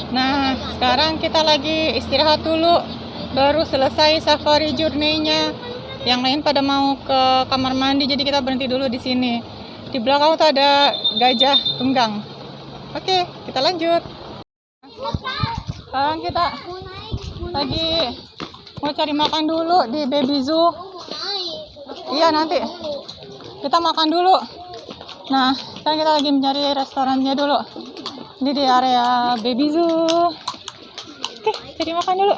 Nah, sekarang kita lagi istirahat dulu. Baru selesai safari journey-nya. Yang lain pada mau ke kamar mandi, jadi kita berhenti dulu di sini. Di belakang tuh ada gajah tunggang. Oke, kita lanjut. Sekarang kita lagi mau cari makan dulu di Baby Zoo. Iya, nanti kita makan dulu. Nah, sekarang kita lagi mencari restorannya dulu. Ini di area Baby Zoo. Oke, cari makan dulu.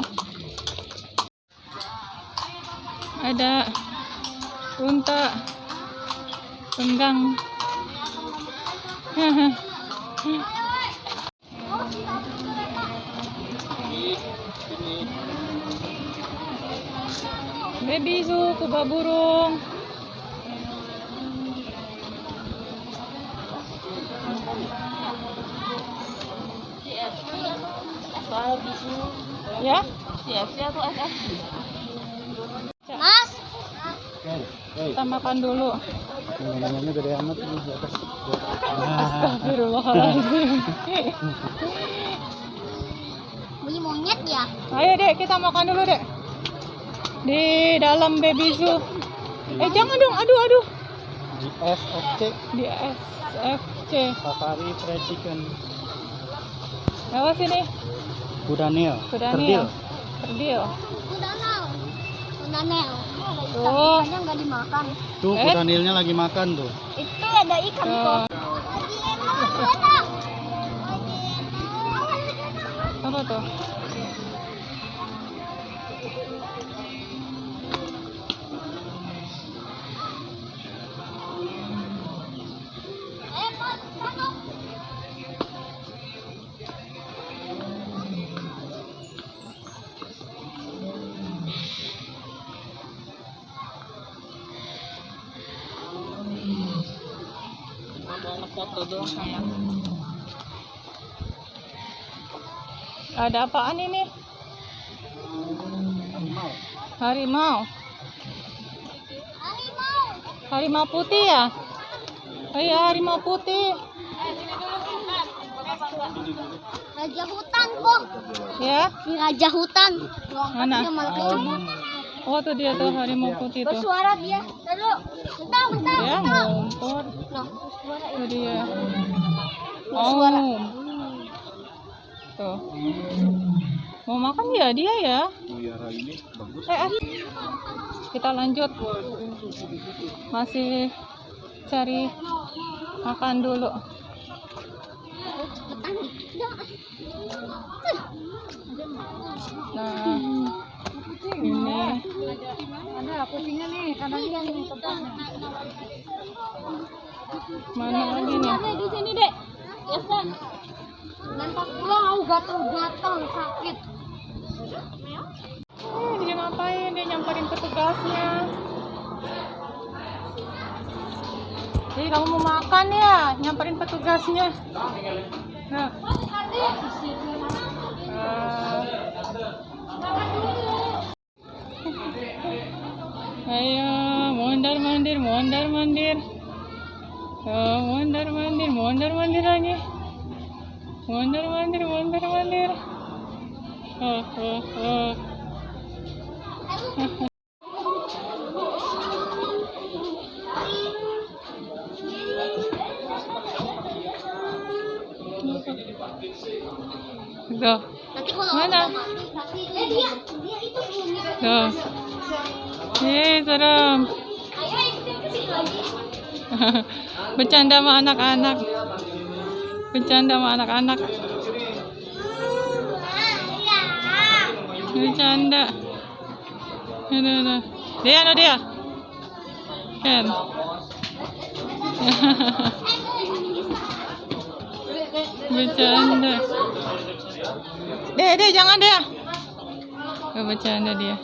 Ada unta tunggang. Baby Zoo, kuba burung. Ya? Mas, Kita makan dulu. Namanya gede amat ini di atas. Astagfirullahaladzim. beli monyet ya? Ayo dek, kita makan dulu dek. Di dalam Baby Zoo. Jangan dong, aduh. Di SFC. Di SFC. Safari Fried Chicken. Apa sini? Kudanil. Kerdil. Udah nel. Tuh. Ikannya nggak dimakan. Tuh kudanilnya lagi makan tuh. Itu ada ikan kok. Apa tuh? Foto dong sayang. Ada apaan ini? Harimau. Harimau putih ya? Oh iya, harimau putih. Raja hutan kok. Ya? Di raja hutan. Mana? Dia malah kecebur. Oh tuh dia tuh harimau putih tuh. Bersuara dia. Bentar. Ya ngumpul. Nah, bersuara Tuh dia. Bersuara. Oh. Tuh. Mau makan ya dia ya? Kita lanjut. Masih cari makan dulu. Nah, ini Ada kucingnya nih, kanan dia nih tempatnya. mana lagi nih? Di sini, Dek. Ya, San. Nampak pulang gatel-gatel sakit. Dia ngapain? Dia nyamperin petugasnya. Jadi kamu mau makan ya? Nyamperin petugasnya. Nah. Ayo, mondar-mandir. Oh, mondar-mandir lagi. Mondar-mandir. Oh. Tuh. Nanti kalau Mana? udah mati, dia itu belum. Tuh. Serem. Ayo ikutin ke sini lagi. Bercanda sama anak-anak. Bercanda. Aduh. Dia. Ken. Bercanda. Deh, jangan deh. Bercanda dia.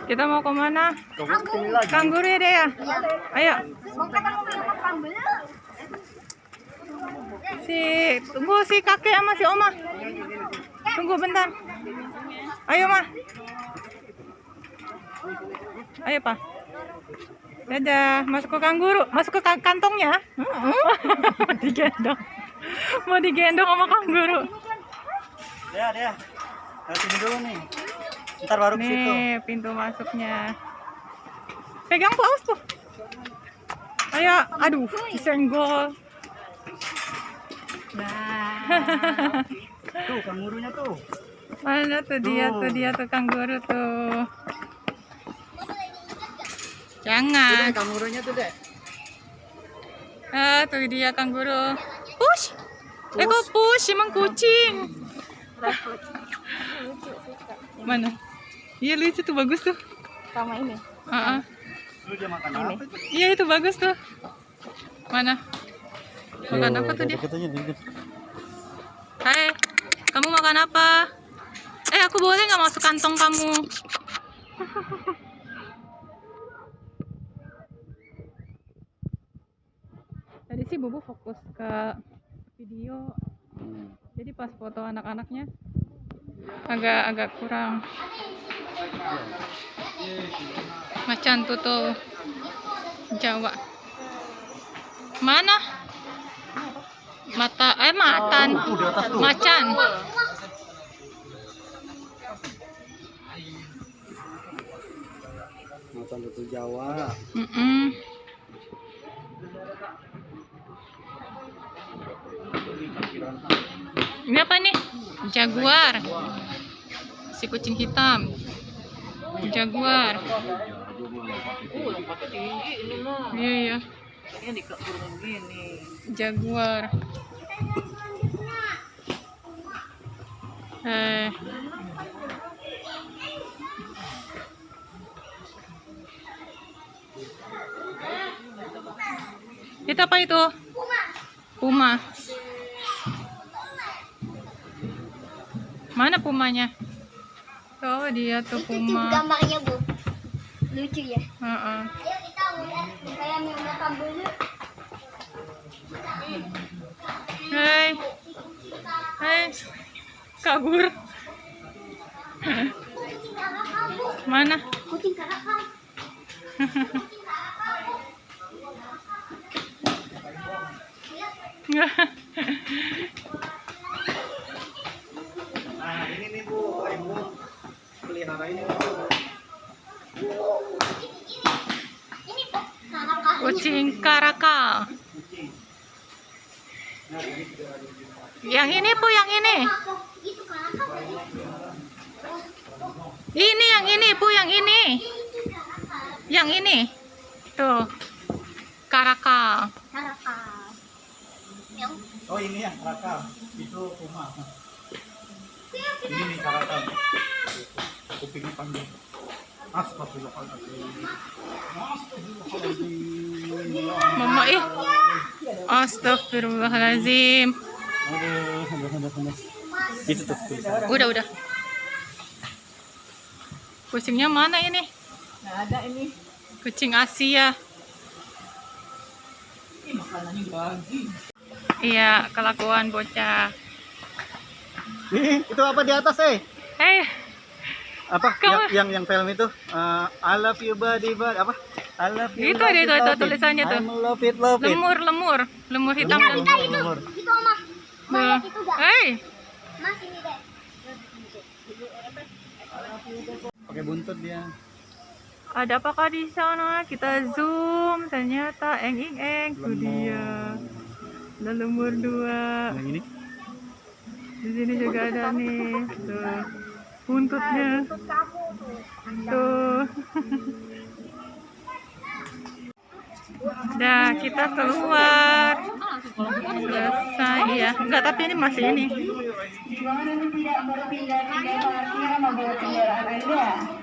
Kita mau kemana? Sini lagi. Kangguru ya deh ya. Ayo. Mau ketemu sama kambing. Tunggu si kakek sama si oma. Tunggu bentar. Ayo mah. Ayo pak. Dadah. Masuk ke kangguru. Masuk ke kantongnya. Mau digendong. Mau digendong sama kangguru. Dia. Sini dulu nih. Ntar baru ke situ. Nih pintu masuknya. Pegang paus tuh. Ayo. Aduh. Disenggol. Nah. Tuh kangurunya tuh. Mana tuh dia tuh kangguru tuh. Jangan. Kangurunya tuh deh. Ah, tuh dia kangguru. Push. Kok push emang kucing. Mana? Iya lucu tuh, bagus tuh. Sama ini. Lu dia makan apa? Iya itu bagus tuh. Mana? Makan apa tuh dia? Hai, kamu makan apa? Aku boleh nggak masuk kantong kamu? Tadi sih Bubu fokus ke video, jadi pas foto anak-anaknya agak kurang. Macan tuh Jawa. Mana? Matan. Macan. Macan tutul Jawa. Ini apa nih? Jaguar. Si kucing hitam. Jaguar. Iya. Jaguar. Itu apa itu? Puma. Mana pumanya? Oh dia tuh Itu puma. gambarnya Bu. Lucu ya. Heeh. Ayo kita lihat kayak mau kambing. Hai. Kabur. Mana? Kucing karakal. Nah, ini nih Bu, Ibu pelihara ini. Ini Bu, karakal. Kucing karakal. Yang ini Bu, yang ini. Itu karakal. Ini yang ini Bu, yang ini. Yang ini. Tuh. Karakal. Karakal. Yang Oh ini yang karakal, itu puma. Ini nih karakal. Kupingnya panjang. Astagfirullahaladzim. Mama Astagfirullahalazim. Aduh. Itu tuh. Udah. Kucingnya mana ini? Nggak ada ini. Kucing Asia. Ini makanannya bagi. Iya, kelakuan bocah. Itu apa di atas Apa? Kamu- Yang film itu I love you buddy apa? I love you. Itu love ada you, itu love it. tulisannya tuh. I'm love it. Lemur hitam kan. Lemur. itu Oma. Mau lihat itu enggak? Mas ini deh. Pakai buntut dia. Ada apakah di sana? Kita zoom, ternyata eng tuh dia. Ada lemur 2. Yang ini. Di sini juga ada nih. Tuh. Buntutnya. Tuh. Dah, kita keluar. Selesai ya. Enggak, tapi ini masih ini. Tidak berpindah-pindah parkir membawa kendaraan Anda.